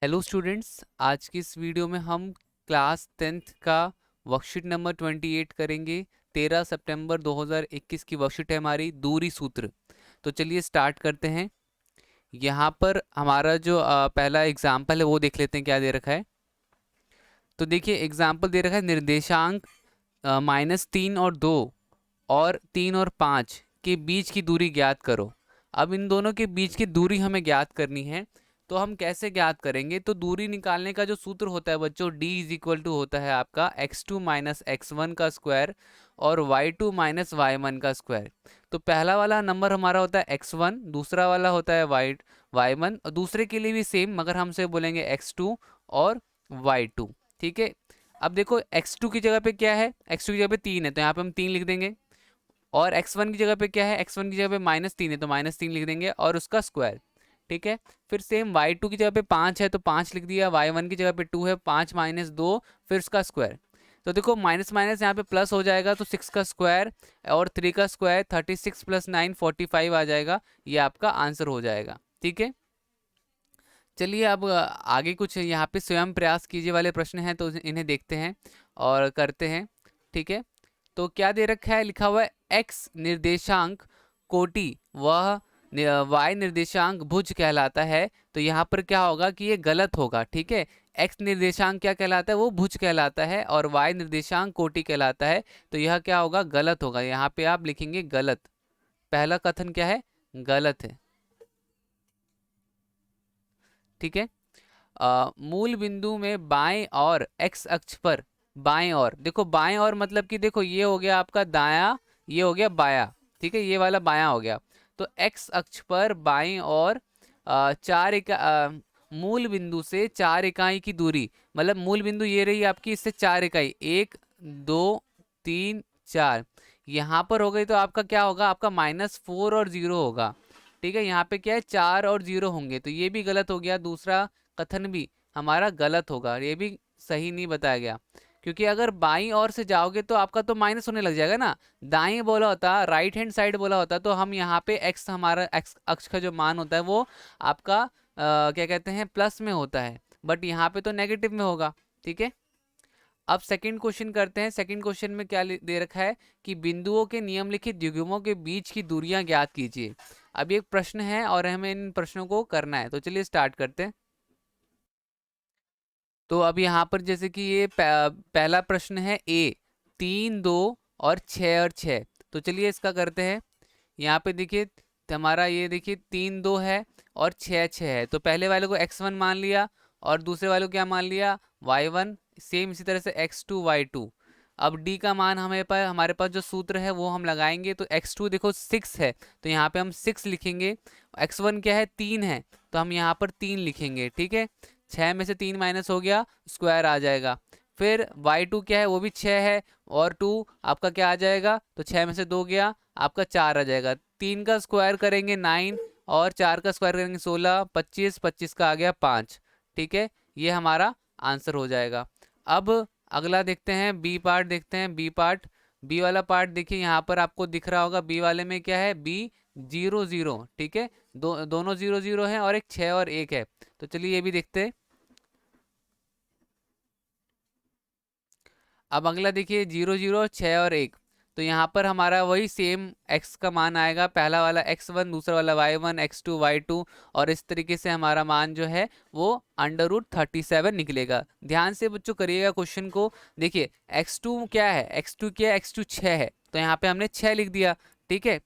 Hello students, आज की इस वीडियो में हम क्लास 10th का वर्कशीट नंबर 28 करेंगे। 13 सितंबर 2021 की वर्कशीट है हमारी, दूरी सूत्र। तो चलिए स्टार्ट करते हैं। यहाँ पर हमारा जो पहला एग्जाम्पल है वो देख लेते हैं क्या दे रखा है। तो देखिए एग्जाम्पल दे रखा है, निर्देशांक -3 और 2 और 3 और 5 के बीच की दूरी ज्ञात करो। अब इन दोनों के बीच की दूरी हमें ज्ञात करनी है, तो हम कैसे ज्ञात करेंगे? तो दूरी निकालने का जो सूत्र होता है बच्चों, d इज इक्वल टू होता है आपका x2 माइनस x1 का स्क्वायर और y2 माइनस y1 का स्क्वायर। तो पहला वाला नंबर हमारा होता है x1, दूसरा वाला होता है y1, और दूसरे के लिए भी सेम, मगर हमसे बोलेंगे x2 और y2। ठीक है। अब देखो x2 की जगह पे क्या है, x2 की जगह पे 3 है तो यहाँ पे हम 3 लिख देंगे, और x1 की जगह पे क्या है, x1 की जगह पे -3 है तो -3 लिख देंगे और उसका स्क्वायर। ठीक है। फिर सेम y2 की जगह पे 5 है तो 5 लिख दिया, y1 की जगह पे 2 है, 5 माइनस 2 फिर उसका स्क्वायर। तो देखो माइनस माइनस यहाँ पे प्लस हो जाएगा, तो 6 का स्क्वायर और 3 का स्क्वायर 36 + 9 45 आ जाएगा। ये आपका आंसर हो जाएगा। ठीक है। चलिए अब आगे कुछ यहाँ पे स्वयं प्रयास कीजिए वाले प्रश्न हैं, तो इन्हें देखते हैं और करते हैं। ठीक है। तो क्या दे रखा है, लिखा हुआ है x निर्देशांक कोटि वह y निर्देशांक भुज कहलाता है। तो यहाँ पर क्या होगा कि ये गलत होगा। ठीक है। x निर्देशांक क्या कहलाता है, वो भुज कहलाता है, और y निर्देशांक कोटि कहलाता है। तो यह क्या होगा, गलत होगा। यहाँ पे आप लिखेंगे गलत। पहला कथन क्या है, गलत है। ठीक है। मूल बिंदु में बाएं और x अक्ष पर, बाएं और देखो, बाएं और मतलब कि देखो ये हो गया आपका दायां, ये हो गया बायां। ठीक है, ये वाला बायां हो गया। तो x अक्ष पर बाएं और मूल बिंदु से 4 इकाई की दूरी, मतलब मूल बिंदु ये रही आपकी, इससे 4 इकाई, 1 2 3 4 यहाँ पर हो गई। तो आपका क्या होगा, आपका -4 और 0 होगा। ठीक है। यहाँ पे क्या है, 4 और 0 होंगे, तो ये भी गलत हो गया। दूसरा कथन भी हमारा गलत होगा, ये भी सही नहीं बताया गया, क्योंकि अगर बाईं ओर से जाओगे तो आपका तो माइनस होने लग जाएगा ना। दाईं बोला होता, राइट हैंड साइड बोला होता, तो हम यहाँ पे x, हमारा x अक्ष का जो मान होता है वो आपका क्या कहते हैं, प्लस में होता है, बट यहाँ पे तो नेगेटिव में होगा। ठीक है। अब सेकंड क्वेश्चन करते हैं। सेकंड क्वेश्चन में क्या दे रखा है कि बिंदुओं के निम्नलिखित द्विघुमों के बीच की दूरियां ज्ञात कीजिए। अब एक प्रश्न है और हमें इन प्रश्नों को करना है, तो चलिए स्टार्ट करते हैं। तो अब यहाँ पर जैसे कि ये पहला प्रश्न है ए, 3 2 और 6 और 6। तो चलिए इसका करते हैं। यहाँ पे देखिए हमारा, ये देखिए 3 2 है और 6 6 है, तो पहले वाले को x1 मान लिया और दूसरे वाले को क्या मान लिया, y1। सेम इसी तरह से x2 y2। अब d का मान हमारे पास जो सूत्र है वो हम लगाएंगे। तो x2 देखो 6 है, तो यहाँ पे हम 6 लिखेंगे। x1 क्या है, 3 है, तो हम यहाँ पर 3 लिखेंगे। ठीक है। 6 में से 3 माइनस हो गया, स्क्वायर आ जाएगा। फिर y2 क्या है, वो भी 6 है, और 2 आपका क्या आ जाएगा, तो 6 में से 2 गया, आपका 4 आ जाएगा। 3 का स्क्वायर करेंगे 9, और 4 का स्क्वायर करेंगे 16, 25, 25 का आ गया 5। ठीक है। ये हमारा आंसर हो जाएगा। अब अगला देखते हैं, बी पार्ट देखते हैं। बी पार्ट, बी वाला पार्ट देखिए, यहाँ पर आपको दिख रहा होगा बी वाले में क्या है, बी 0 0। ठीक है। दोनों 0 0 हैं, और एक 6 और 1 है। तो चलिए ये भी देखते हैं। अब अगला देखिए 0 0 6 और 1। तो यहाँ पर हमारा वही सेम x का मान आएगा, पहला वाला x1, दूसरा वाला y1, x2 y2, और इस तरीके से हमारा मान जो है वो √37 निकलेगा। ध्यान से बच्चों करिएगा क्वेश्चन को। देखिए x2 क्या है, x2 क्या है, x2 6 है, तो यहाँ पे हमने 6 लिख दिया। ठीक है।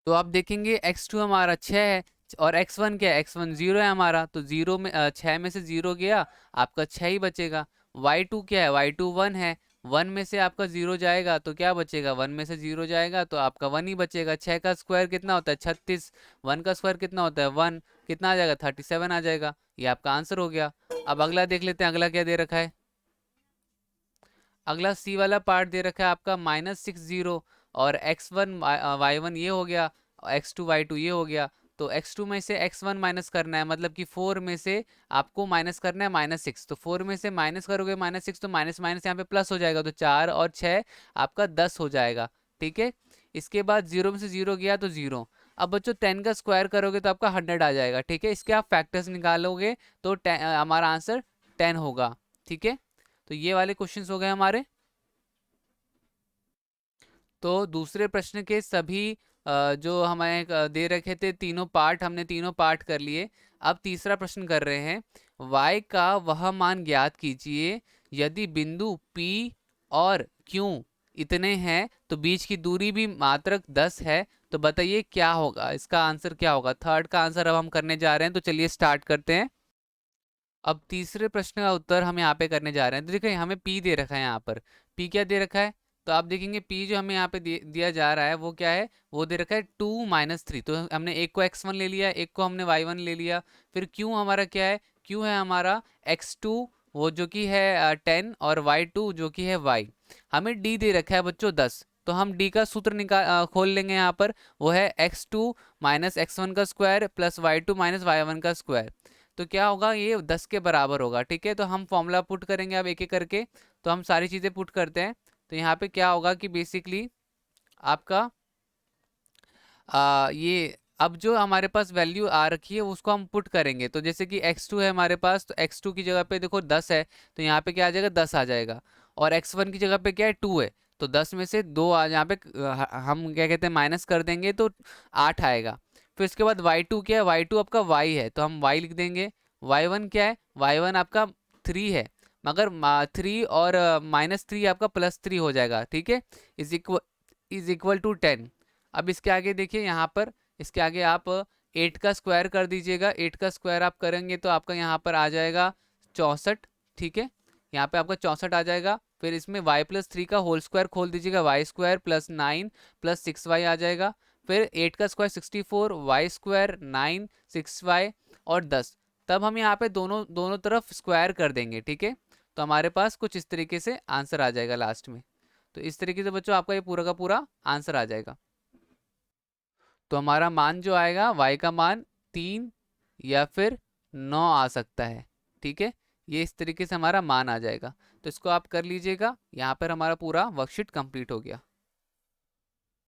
तो आप देखेंगे x2 हमारा 6 है, और x1 क्या है, x1 0 है हमारा, तो 0 में 6 में से 0 गया, आपका 6 ही बचेगा। y2 क्या है, y2 1 है, 1 में से आपका 0 जाएगा तो क्या बचेगा, 1 में से 0 जाएगा तो आपका 1 ही बचेगा। 6 का स्क्वायर कितना होता है, 36। 1 का स्क्वायर कितना होता है, 1। कितना आ जाएगा, 37 आ जाएगा। ये आपका आंसर हो गया। अब अगला देख लेते हैं, अगला क्या दे रखा है। अगला सी वाला पार्ट दे रखा है आपका -60, और x1 y1 ये हो गया, x2 y2 ये हो गया। तो x2 में से x1 माइनस करना है, मतलब कि 4 में से आपको माइनस करना है -6। तो 4 में से माइनस करोगे -6, तो माइनस माइनस यहाँ पे प्लस हो जाएगा, तो 4 और 6 आपका 10 हो जाएगा। ठीक है। इसके बाद 0 में से 0 गया तो 0। अब बच्चों 10 का स्क्वायर करोगे तो आपका 100 आ जाएगा, ठीक है। इसके आप फैक्टर्स निकालोगे तो हमारा आंसर 10 होगा, ठीक है। तो ये वाले क्वेश्चंस हो गए हमारे। तो दूसरे प्रश्न के सभी जो हमें दे रखे थे तीनों पार्ट, हमने तीनों पार्ट कर लिए। अब तीसरा प्रश्न कर रहे हैं, y का वह मान ज्ञात कीजिए यदि बिंदु P और Q इतने हैं तो बीच की दूरी भी मात्रक 10 है, तो बताइए क्या होगा, इसका आंसर क्या होगा। थर्ड का आंसर अब हम करने जा रहे हैं, तो चलिए स्टार्ट करते हैं। अब तीसरे प्रश्न का उत्तर हम यहाँ पे करने जा रहे हैं। तो देखिए हमें P दे रखा है, यहाँ पर P क्या दे रखा है, तो आप देखेंगे P जो हमें यहाँ पे दिया जा रहा है वो क्या है, वो दे रखा है 2 - 3। तो हमने एक को x1 ले लिया, एक को हमने y1 ले लिया। फिर Q हमारा क्या है, Q है हमारा x2 वो जो कि है 10 और y2 जो कि है y। हमें D दे रखा है बच्चों 10, तो हम D का सूत्र खोल लेंगे यहाँ पर। वो है x2 - x1 का स्क्वायर प्लस y2 - y1 का स्क्वायर। तो क्या होगा, ये 10 के बराबर होगा, ठीक है। तो हम फॉर्मूला पुट करेंगे अब एक एक करके। तो हम सारी चीज़ें पुट करते हैं। तो यहाँ पे क्या होगा कि बेसिकली आपका ये अब जो हमारे पास वैल्यू आ रखी है उसको हम पुट करेंगे। तो जैसे कि x2 है हमारे पास, तो x2 की जगह पे देखो 10 है, तो यहाँ पे क्या आ जाएगा, 10 आ जाएगा। और x1 की जगह पे क्या है, 2 है, तो 10 में से 2 आ यहाँ पे हम क्या कहते हैं माइनस कर देंगे तो 8 आएगा। फिर उसके बाद y2 क्या है, y2 आपका y है, तो हम y लिख देंगे। y1 क्या है, y1 आपका 3 है, मगर 3 और -3 आपका +3 हो जाएगा, ठीक है। Is equal to 10। अब इसके आगे देखिए यहाँ पर, इसके आगे आप 8 का स्क्वायर कर दीजिएगा। 8 का स्क्वायर आप करेंगे तो आपका यहाँ पर आ जाएगा 64, ठीक है। यहाँ पे आपका 64 आ जाएगा। फिर इसमें y+3 का होल स्क्वायर खोल दीजिएगा, y² + 9 + 6y आ जाएगा। फिर 8 का स्क्वायर 64, y² 9 6y और 10। तब हम यहाँ पे दोनों दोनों तरफ स्क्वायर कर देंगे, ठीक है। तो हमारे पास कुछ इस तरीके से आंसर आ जाएगा लास्ट में। तो इस तरीके से बच्चों आपका ये पूरा का पूरा आंसर आ जाएगा। तो हमारा मान जो आएगा, y का मान 3 या फिर 9 आ सकता है, ठीक है। ये इस तरीके से हमारा मान आ जाएगा। तो इसको आप कर लीजिएगा। यहाँ पर हमारा पूरा वर्कशीट कंप्लीट हो गया।